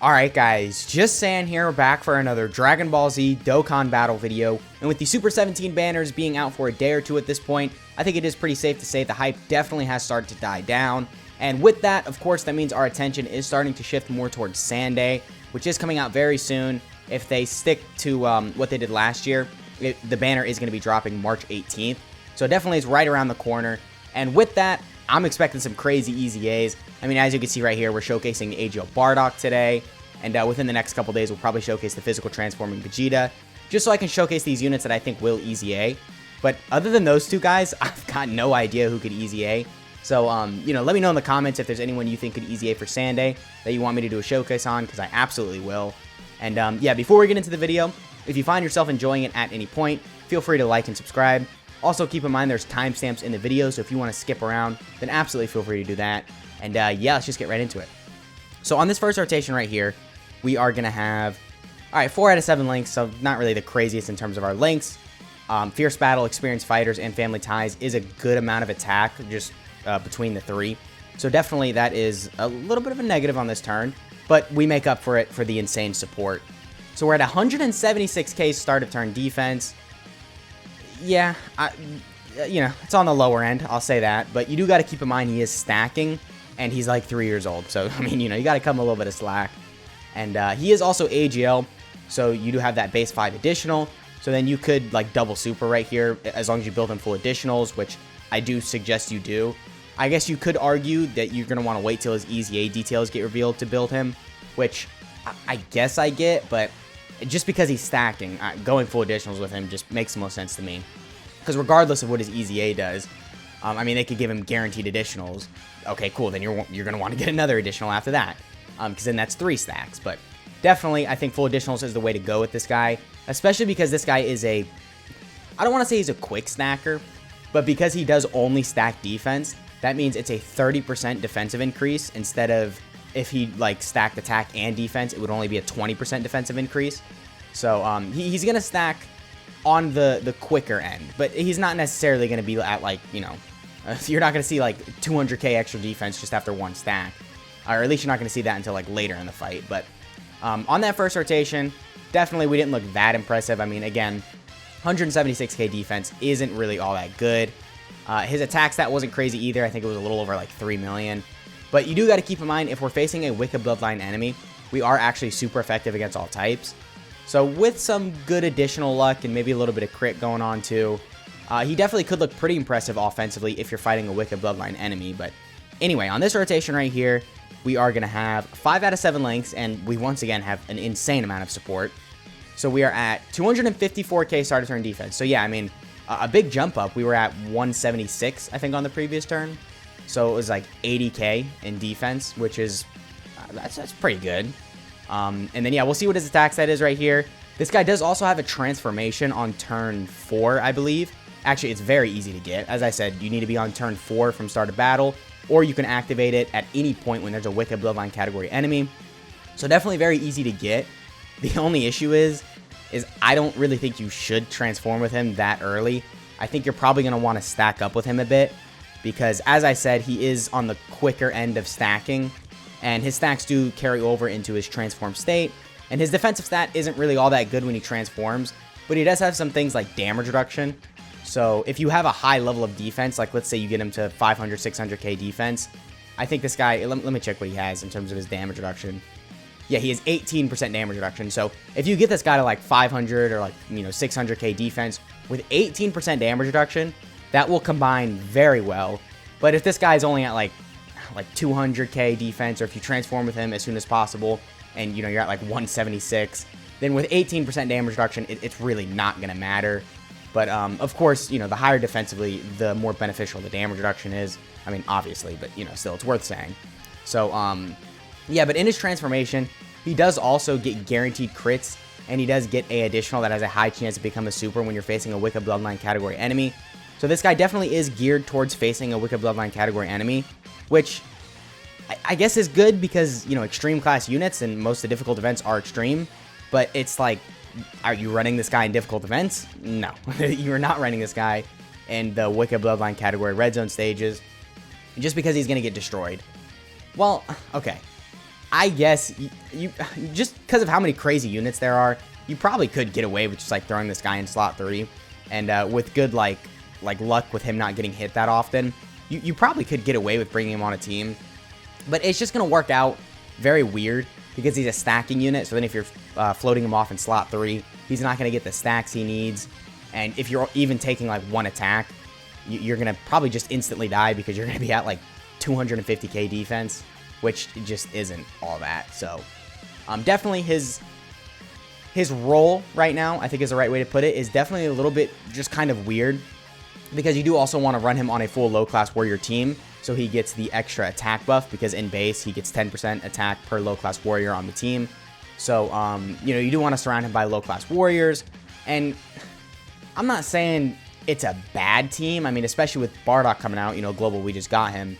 Alright guys, just saying here, we're back for another Dragon Ball Z Dokkan battle video, and with the Super 17 banners being out for a day or two at this point, I think it is pretty safe to say the hype definitely has started to die down, and with that, of course, that means our attention is starting to shift more towards Sunday, which is coming out very soon. If they stick to what they did last year, the banner is going to be dropping March 18th, so definitely it's right around the corner, and with that, I'm expecting some crazy easy A's. I mean, as you can see right here, we're showcasing the AGL Bardock today, and within the next couple days, we'll probably showcase the physical transforming Vegeta, just so I can showcase these units that I think will easy A. But other than those two guys, I've got no idea who could easy A. So, let me know in the comments if there's anyone you think could easy A for Sunday that you want me to do a showcase on, because I absolutely will. And, yeah, before we get into the video, if you find yourself enjoying it at any point, feel free to like and subscribe. Also, keep in mind there's timestamps in the video, so if you want to skip around, then absolutely feel free to do that. And, yeah, let's just get right into it. So, on this first rotation right here, we are going to have, alright, 4 out of 7 links, so not really the craziest in terms of our links. Fierce Battle, Experienced Fighters, and Family Ties is a good amount of attack, just between the three. So, definitely that is a little bit of a negative on this turn, but we make up for it for the insane support. So, we're at 176k start of turn defense. Yeah, it's on the lower end, I'll say that, but you do got to keep in mind he is stacking, and he's like 3 years old, so, I mean, you got to cut him a little bit of slack. And he is also AGL, so you do have that base 5 additional, so then you could, like, double super right here, as long as you build in full additionals, which I do suggest you do. I guess you could argue that you're going to want to wait till his easy A details get revealed to build him, which I guess I get, but just because he's stacking, going full additionals with him just makes the most sense to me. Because regardless of what his easy A does, I mean, they could give him guaranteed additionals. Okay, cool, then you're going to want to get another additional after that, because then that's 3 stacks. But definitely, I think full additionals is the way to go with this guy, especially because this guy is I don't want to say he's a quick stacker, but because he does only stack defense, that means it's a 30% defensive increase instead of, if he, like, stacked attack and defense, it would only be a 20% defensive increase. So, he's going to stack on the quicker end, but he's not necessarily going to be at, like, you're not going to see, like, 200k extra defense just after 1 stack. Or at least you're not going to see that until, like, later in the fight. But on that first rotation, definitely we didn't look that impressive. I mean, again, 176k defense isn't really all that good. His attack stat wasn't crazy either. I think it was a little over, like, 3 million. But you do got to keep in mind, if we're facing a Wicked Bloodline enemy, we are actually super effective against all types. So with some good additional luck and maybe a little bit of crit going on too, he definitely could look pretty impressive offensively if you're fighting a Wicked Bloodline enemy. But anyway, on this rotation right here, we are going to have 5 out of 7 links, and we once again have an insane amount of support. So we are at 254k start of turn defense. So yeah, I mean, a big jump up. We were at 176, I think, on the previous turn. So it was like 80k in defense, which is, that's pretty good. And then, yeah, we'll see what his attack stat is right here. This guy does also have a transformation on turn 4, I believe. Actually, it's very easy to get. As I said, you need to be on turn 4 from start of battle, or you can activate it at any point when there's a Wicked Bloodline category enemy. So definitely very easy to get. The only issue is I don't really think you should transform with him that early. I think you're probably going to want to stack up with him a bit, because, as I said, he is on the quicker end of stacking, and his stacks do carry over into his transform state, and his defensive stat isn't really all that good when he transforms, but he does have some things like damage reduction. So if you have a high level of defense, like let's say you get him to 500, 600k defense, I think this guy, let me check what he has in terms of his damage reduction. Yeah, he has 18% damage reduction. So if you get this guy to like 500 or like, 600k defense with 18% damage reduction, that will combine very well. But if this guy's only at like 200k defense, or if you transform with him as soon as possible, and you're at like 176, then with 18% damage reduction, it's really not going to matter. But of course, the higher defensively, the more beneficial the damage reduction is. I mean, obviously, but still, it's worth saying. So yeah, but in his transformation, he does also get guaranteed crits, and he does get a additional that has a high chance to become a super when you're facing a Wicked Bloodline category enemy. So this guy definitely is geared towards facing a Wicked Bloodline category enemy, which I guess is good because, extreme class units and most of the difficult events are extreme, but it's like, are you running this guy in difficult events? No, you're not running this guy in the Wicked Bloodline category red zone stages, just because he's going to get destroyed. Well, okay, I guess you just because of how many crazy units there are, you probably could get away with just like throwing this guy in slot 3, and with good like luck with him not getting hit that often, you probably could get away with bringing him on a team. But it's just gonna work out very weird because he's a stacking unit. So then if you're floating him off in slot 3, he's not gonna get the stacks he needs. And if you're even taking like one attack, you're gonna probably just instantly die because you're gonna be at like 250k defense, which just isn't all that. So definitely his role right now, I think is the right way to put it, is definitely a little bit just kind of weird, because you do also want to run him on a full low class warrior team, so he gets the extra attack buff, because in base he gets 10% attack per low class warrior on the team. So you do want to surround him by low class warriors. And I'm not saying it's a bad team. I mean, especially with Bardock coming out, global, we just got him.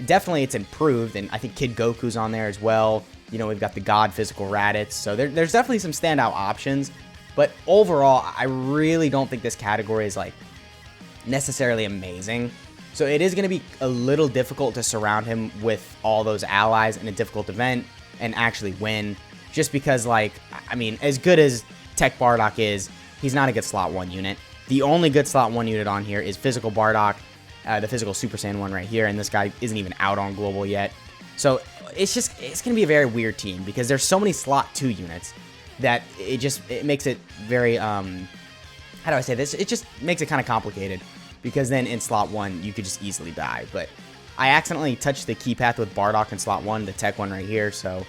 Definitely it's improved, and I think Kid Goku's on there as well. We've got the God Physical Raditz, so there's definitely some standout options. But overall, I really don't think this category is like necessarily amazing. So it is going to be a little difficult to surround him with all those allies in a difficult event and actually win. Just because, like, I mean, as good as Tech Bardock is, he's not a good slot 1 unit. The only good slot 1 unit on here is Physical Bardock, the Physical Super Saiyan 1 right here, and this guy isn't even out on global yet. So it's going to be a very weird team because there's so many slot 2 units that it makes it very, how do I say this? It just makes it kind of complicated, because then in slot 1, you could just easily die. But I accidentally touched the key path with Bardock in slot 1, the tech one right here, so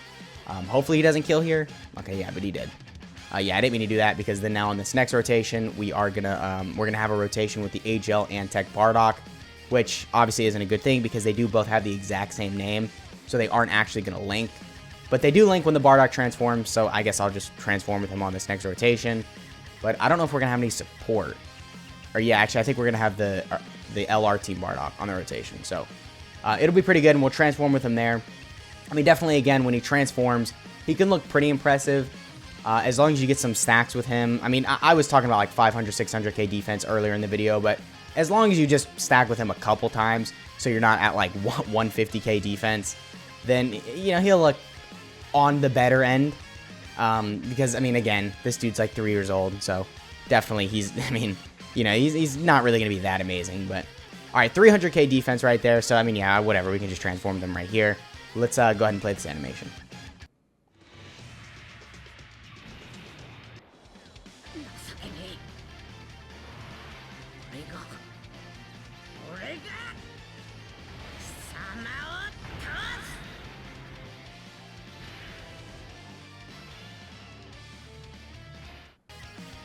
hopefully he doesn't kill here. Okay, yeah, but he did. Yeah, I didn't mean to do that, because then now in this next rotation, we're gonna have a rotation with the HL and Tech Bardock, which obviously isn't a good thing because they do both have the exact same name, so they aren't actually gonna link. But they do link when the Bardock transforms, so I guess I'll just transform with him on this next rotation. But I don't know if we're gonna have any support. Or yeah, actually, I think we're gonna have the LR Team Bardock on the rotation, so it'll be pretty good, and we'll transform with him there. I mean, definitely, again, when he transforms, he can look pretty impressive. As long as you get some stacks with him. I mean, I was talking about like 500, 600k defense earlier in the video, but as long as you just stack with him a couple times, so you're not at like 150k defense, then, he'll look on the better end. Because, I mean, again, this dude's like 3 years old, so definitely he's not really going to be that amazing. But, all right, 300k defense right there. So, I mean, yeah, whatever. We can just transform them right here. Let's go ahead and play this animation.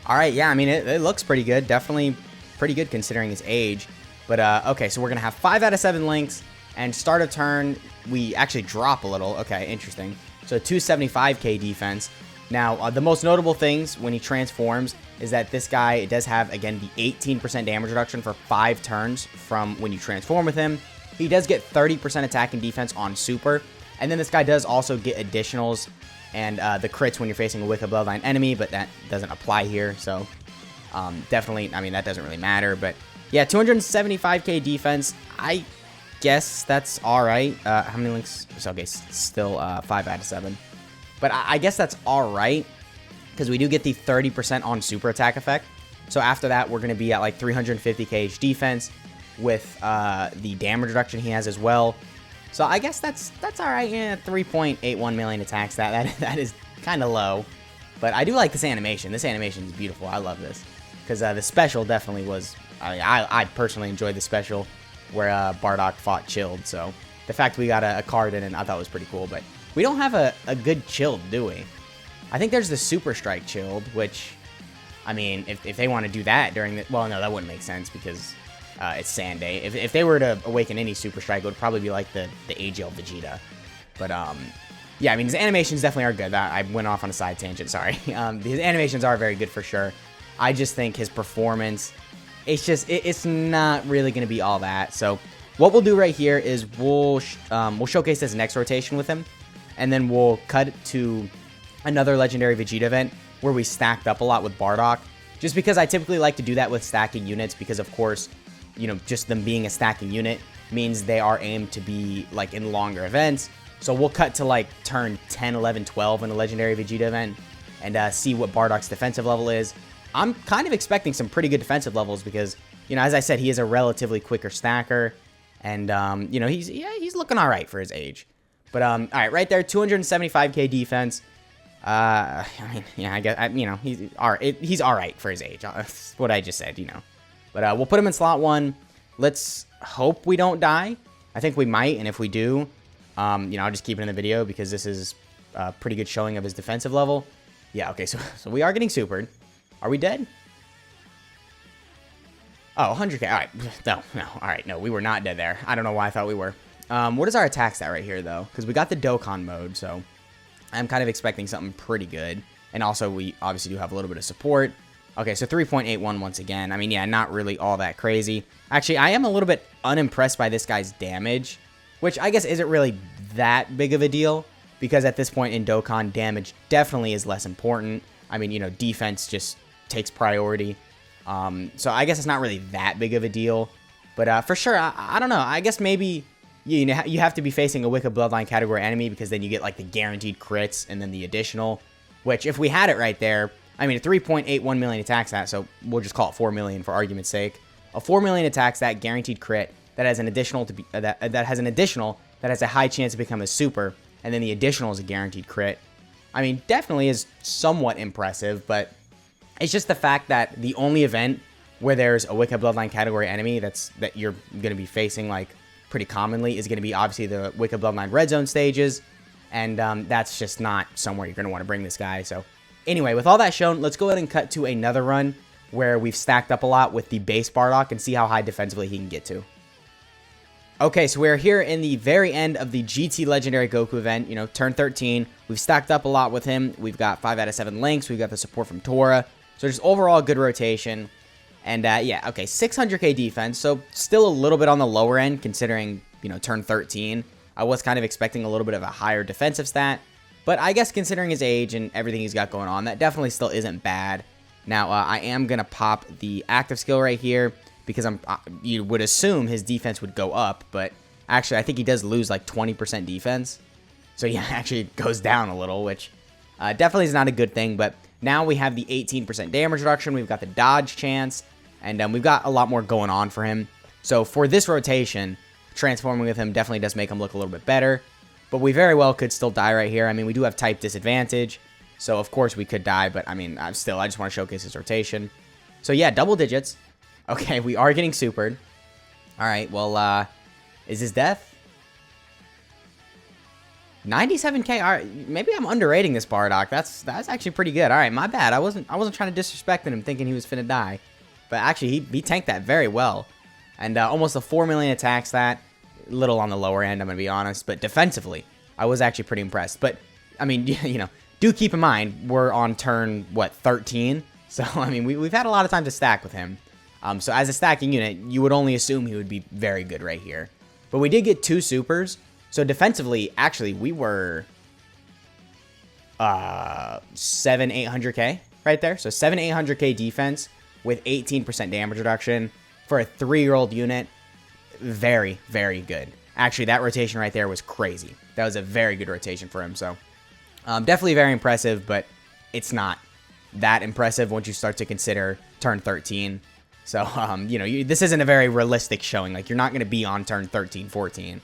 All right, yeah, I mean, it looks pretty good. Definitely pretty good considering his age. But, okay, so we're going to have 5 out of 7 links. And start a turn, we actually drop a little. Okay, interesting. So 275k defense. Now, the most notable things when he transforms is that this guy does have, again, the 18% damage reduction for 5 turns from when you transform with him. He does get 30% attack and defense on super. And then this guy does also get additionals and the crits when you're facing a Wicca Bloodline enemy, but that doesn't apply here. So definitely, I mean, that doesn't really matter. But yeah, 275k defense. I guess that's all right. How many links? So, okay, still 5 out of 7. But I guess that's all right, because we do get the 30% on super attack effect. So after that, we're going to be at like 350k defense with the damage reduction he has as well. So I guess that's all right. Yeah, 3.81 million attacks. That is kind of low, but I do like this animation. This animation is beautiful. I love this, because the special definitely was. I personally enjoyed the special where Bardock fought Chilled. So the fact we got a card in it, I thought was pretty cool. But we don't have a good Chilled, do we? I think there's the Super Strike Chilled, which, I mean, if they want to do that during the, well, no, that wouldn't make sense because it's Sand Day. If they were to awaken any Super Strike, it would probably be like the AGL Vegeta. But yeah, I mean, his animations definitely are good. I went off on a side tangent, sorry. His animations are very good for sure. I just think his performance, it's not really going to be all that. So what we'll do right here is we'll showcase this next rotation with him, and then we'll cut to another Legendary Vegeta event where we stacked up a lot with Bardock. Just because I typically like to do that with stacking units, because of course, just them being a stacking unit means they are aimed to be like in longer events. So we'll cut to like turn 10, 11, 12 in the Legendary Vegeta event and see what Bardock's defensive level is. I'm kind of expecting some pretty good defensive levels because, you know, as I said, he is a relatively quicker stacker. And, you know, he's looking all right for his age. But, all right, right there, 275k defense. I mean, yeah, I guess, you know, he's all right for his age. That's what I just said, you know. But we'll put him in slot 1. Let's hope we don't die. I think we might, and if we do, you know, I'll just keep it in the video because this is a pretty good showing of his defensive level. Yeah, okay, so we are getting supered. Are we dead? Oh, 100k. All right. No. All right, no, we were not dead there. I don't know why I thought we were. What is our attack stat right here, though? Because we got the Dokkan mode, so I'm kind of expecting something pretty good. And also, we obviously do have a little bit of support. Okay, so 3.81 once again. I mean, yeah, not really all that crazy. Actually, I am a little bit unimpressed by this guy's damage, which I guess isn't really that big of a deal, because at this point in Dokkan, damage definitely is less important. I mean, you know, defense just takes priority. So I guess it's not really that big of a deal. But for sure, I don't know. I guess maybe you know, you have to be facing a Wicked Bloodline category enemy because then you get like the guaranteed crits and then the additional, which if we had it right there, I mean, a 3.81 million attack stat, so we'll just call it 4 million for argument's sake. A 4 million attack stat, guaranteed crit, that has an additional that has a high chance to become a super, and then the additional is a guaranteed crit. I mean, definitely is somewhat impressive, but it's just the fact that the only event where there's a Wicked Bloodline category enemy that you're going to be facing like pretty commonly is going to be obviously the Wicked Bloodline Red Zone stages, and that's just not somewhere you're going to want to bring this guy. So anyway, with all that shown, let's go ahead and cut to another run where we've stacked up a lot with the base Bardock and see how high defensively he can get to. Okay, so we're here in the very end of the GT Legendary Goku event, you know, turn 13. We've stacked up a lot with him. We've got 5 out of 7 links. We've got the support from Tora. So just overall good rotation. And yeah, okay, 600k defense. So still a little bit on the lower end considering, you know, turn 13. I was kind of expecting a little bit of a higher defensive stat. But I guess considering his age and everything he's got going on, that definitely still isn't bad. Now, I am going to pop the active skill right here because you would assume his defense would go up, but actually I think he does lose like 20% defense. So yeah, actually it goes down a little, which definitely is not a good thing, but now we have the 18% damage reduction, we've got the dodge chance, and we've got a lot more going on for him. So for this rotation, transforming with him definitely does make him look a little bit better, but we very well could still die right here. I mean, we do have type disadvantage, so of course we could die, but I mean, I just want to showcase his rotation. So yeah, double digits. Okay, we are getting supered. All right, well, is this death? 97k. All right, maybe I'm underrating this Bardock. That's actually pretty good. All right, my bad. I wasn't trying to disrespect him, thinking he was finna die, but actually he tanked that very well, and almost a 4 million attack stat. Little on the lower end, I'm gonna be honest, but defensively, I was actually pretty impressed. But I mean, you know, do keep in mind we're on turn what 13, so I mean we've had a lot of time to stack with him. So as a stacking unit, you would only assume he would be very good right here. But we did get 2 supers. So defensively, actually, we were 800k right there. So 800k defense with 18% damage reduction for a 3-year-old unit. Very, very good. Actually, that rotation right there was crazy. That was a very good rotation for him. So definitely very impressive, but it's not that impressive once you start to consider turn 13. So, you know, this isn't a very realistic showing. Like, you're not going to be on turn 13, 14.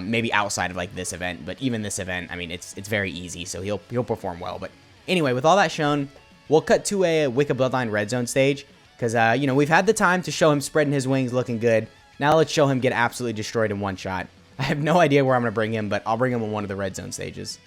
Maybe outside of, like, this event. But even this event, I mean, it's very easy. So, he'll perform well. But anyway, with all that shown, we'll cut to a Wicked Bloodline Red Zone stage. Because, you know, we've had the time to show him spreading his wings looking good. Now let's show him get absolutely destroyed in one shot. I have no idea where I'm going to bring him, but I'll bring him in one of the Red Zone stages.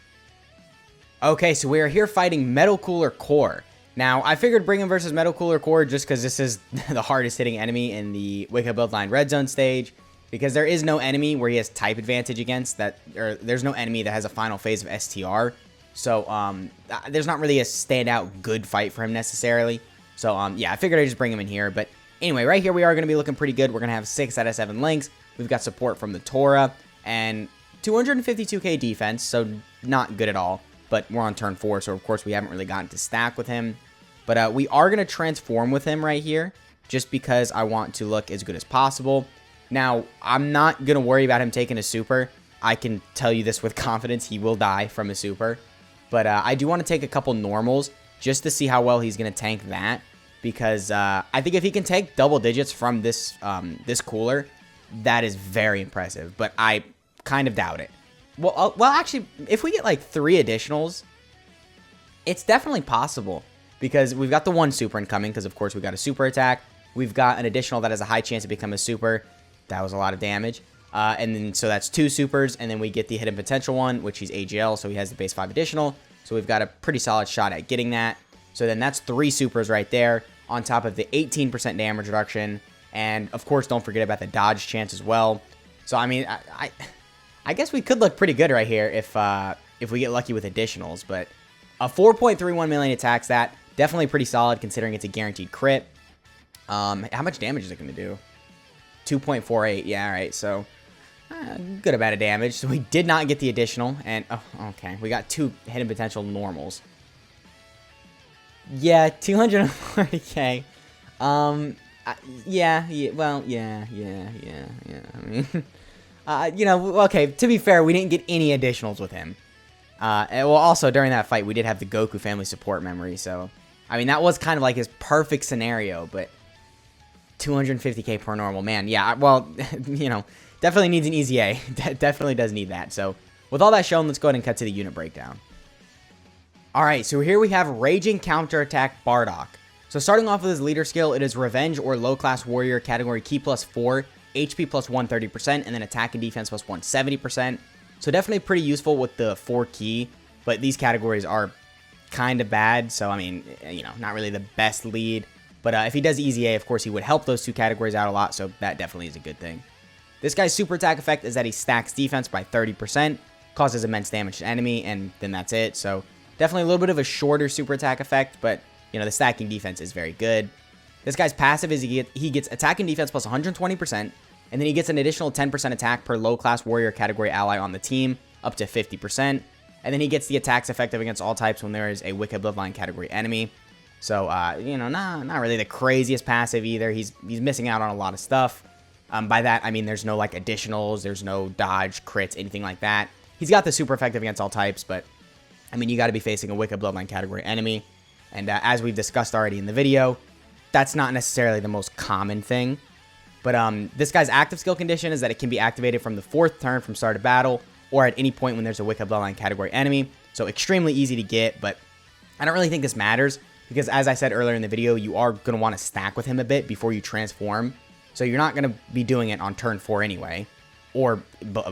Okay, so we are here fighting Metal Cooler Core. Now, I figured bring him versus Metal Cooler Core just because this is the hardest hitting enemy in the Wicked Bloodline Red Zone stage. Because there is no enemy where he has type advantage against that, or there's no enemy that has a final phase of STR. So, there's not really a standout good fight for him necessarily. So, yeah, I figured I'd just bring him in here. But anyway, right here we are going to be looking pretty good. We're going to have 6 out of 7 links. We've got support from the Tora and 252k defense, so not good at all. But we're on turn 4, so of course we haven't really gotten to stack with him. But we are going to transform with him right here, just because I want to look as good as possible. Now, I'm not going to worry about him taking a super, I can tell you this with confidence, he will die from a super. But I do want to take a couple normals just to see how well he's going to tank that. Because I think if he can take double digits from this this cooler, that is very impressive. But I kind of doubt it. Well, actually, if we get like 3 additionals, it's definitely possible. Because we've got the 1 super incoming, because of course we got a super attack. We've got an additional that has a high chance to become a super. That was a lot of damage. And then, so that's 2 supers, and then we get the hidden potential one, which he's AGL, so he has the base 5 additional. So we've got a pretty solid shot at getting that. So then that's 3 supers right there, on top of the 18% damage reduction. And of course, don't forget about the dodge chance as well. So I mean, I guess we could look pretty good right here if we get lucky with additionals. But a 4.31 million attacks, that definitely pretty solid considering it's a guaranteed crit. How much damage is it going to do? 2.48. Yeah, all right. So good amount of damage. So we did not get the additional, and oh, okay, we got 2 hidden potential normals. Yeah, 240k. Yeah. Well, yeah. I mean, you know, okay. To be fair, we didn't get any additionals with him. And well, also during that fight, we did have the Goku family support memory. So, I mean, that was kind of like his perfect scenario. But 250k per normal, man. Yeah. Well, you know, definitely needs an easy A. Definitely does need that. So, with all that shown, let's go ahead and cut to the unit breakdown. Alright, so here we have Raging Counterattack Bardock. So starting off with his leader skill, it is Revenge or Low Class Warrior category Ki +4, HP plus 130%, and then Attack and Defense plus 170%. So definitely pretty useful with the 4 Ki, but these categories are kind of bad, so I mean, you know, not really the best lead. But if he does Easy A, of course, he would help those 2 categories out a lot, so that definitely is a good thing. This guy's super attack effect is that he stacks defense by 30%, causes immense damage to enemy, and then that's it. So definitely a little bit of a shorter super attack effect, but, you know, the stacking defense is very good. This guy's passive is he gets attack and defense plus 120%, and then he gets an additional 10% attack per low-class warrior category ally on the team, up to 50%. And then he gets the attacks effective against all types when there is a Wicked Bloodline category enemy. So, you know, not really the craziest passive either. He's missing out on a lot of stuff. By that, I mean there's no, like, additionals, there's no dodge, crits, anything like that. He's got the super effective against all types, but I mean, you got to be facing a Wicked Bloodline category enemy. And as we've discussed already in the video, that's not necessarily the most common thing. But this guy's active skill condition is that it can be activated from the 4th turn from start of battle, or at any point when there's a Wicked Bloodline category enemy. So extremely easy to get, but I don't really think this matters, because as I said earlier in the video, you are going to want to stack with him a bit before you transform. So you're not going to be doing it on turn 4 anyway, or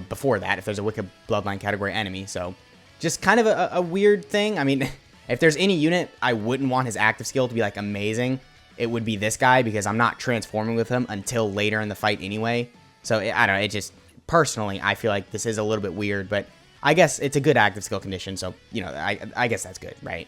before that if there's a Wicked Bloodline category enemy. So just kind of a weird thing. I mean, if there's any unit I wouldn't want his active skill to be, like, amazing, it would be this guy, because I'm not transforming with him until later in the fight anyway. So, I don't know, it just, personally, I feel like this is a little bit weird, but I guess it's a good active skill condition, so, you know, I guess that's good, right?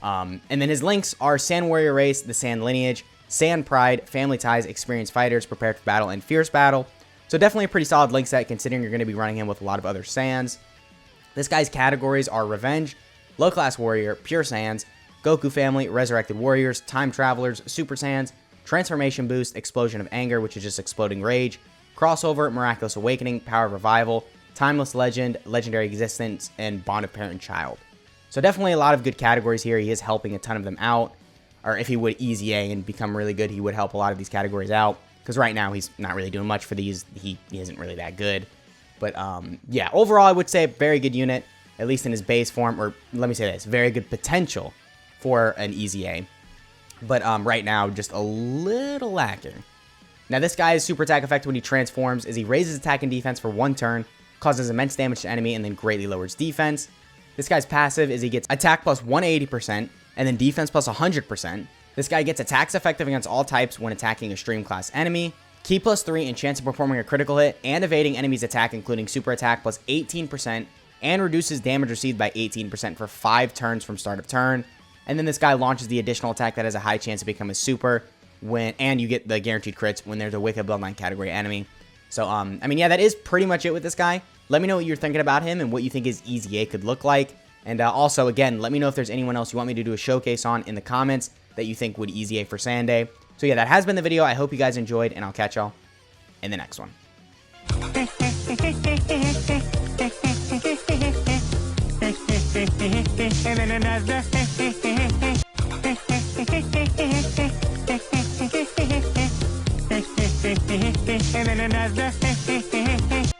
And then his links are Sand Warrior Race, the Sand Lineage, Sand Pride, Family Ties, Experienced Fighters, Prepared for Battle, and Fierce Battle. So definitely a pretty solid link set, considering you're going to be running him with a lot of other Sands. This guy's categories are Revenge, Low Class Warrior, Pure Sands, Goku Family, Resurrected Warriors, Time Travelers, Super Sands, Transformation Boost, Explosion of Anger, which is just Exploding Rage, Crossover, Miraculous Awakening, Power of Revival, Timeless Legend, Legendary Existence, and Bond of Parent and Child. So definitely a lot of good categories here. He is helping a ton of them out. Or if he would Easy A and become really good, he would help a lot of these categories out. Because right now he's not really doing much for these. He isn't really that good. But yeah, overall I would say a very good unit, at least in his base form. Or let me say this, very good potential for an Easy A. But right now, just a little lacking. Now this guy's super attack effect when he transforms is he raises attack and defense for 1 turn, causes immense damage to enemy, and then greatly lowers defense. This guy's passive is he gets attack plus 180%, and then defense plus 100%. This guy gets attacks effective against all types when attacking a stream class enemy, Ki plus 3 and chance of performing a critical hit, and evading enemy's attack including super attack plus 18%, and reduces damage received by 18% for 5 turns from start of turn. And then this guy launches the additional attack that has a high chance to become a super, and you get the guaranteed crits when there's a Wicked Bloodline category enemy. So, I mean, yeah, that is pretty much it with this guy. Let me know what you're thinking about him and what you think his Easy A could look like. And also, again, let me know if there's anyone else you want me to do a showcase on in the comments that you think would Easy A for Sunday. So yeah, that has been the video. I hope you guys enjoyed, and I'll catch y'all in the next one. and then another, and then another.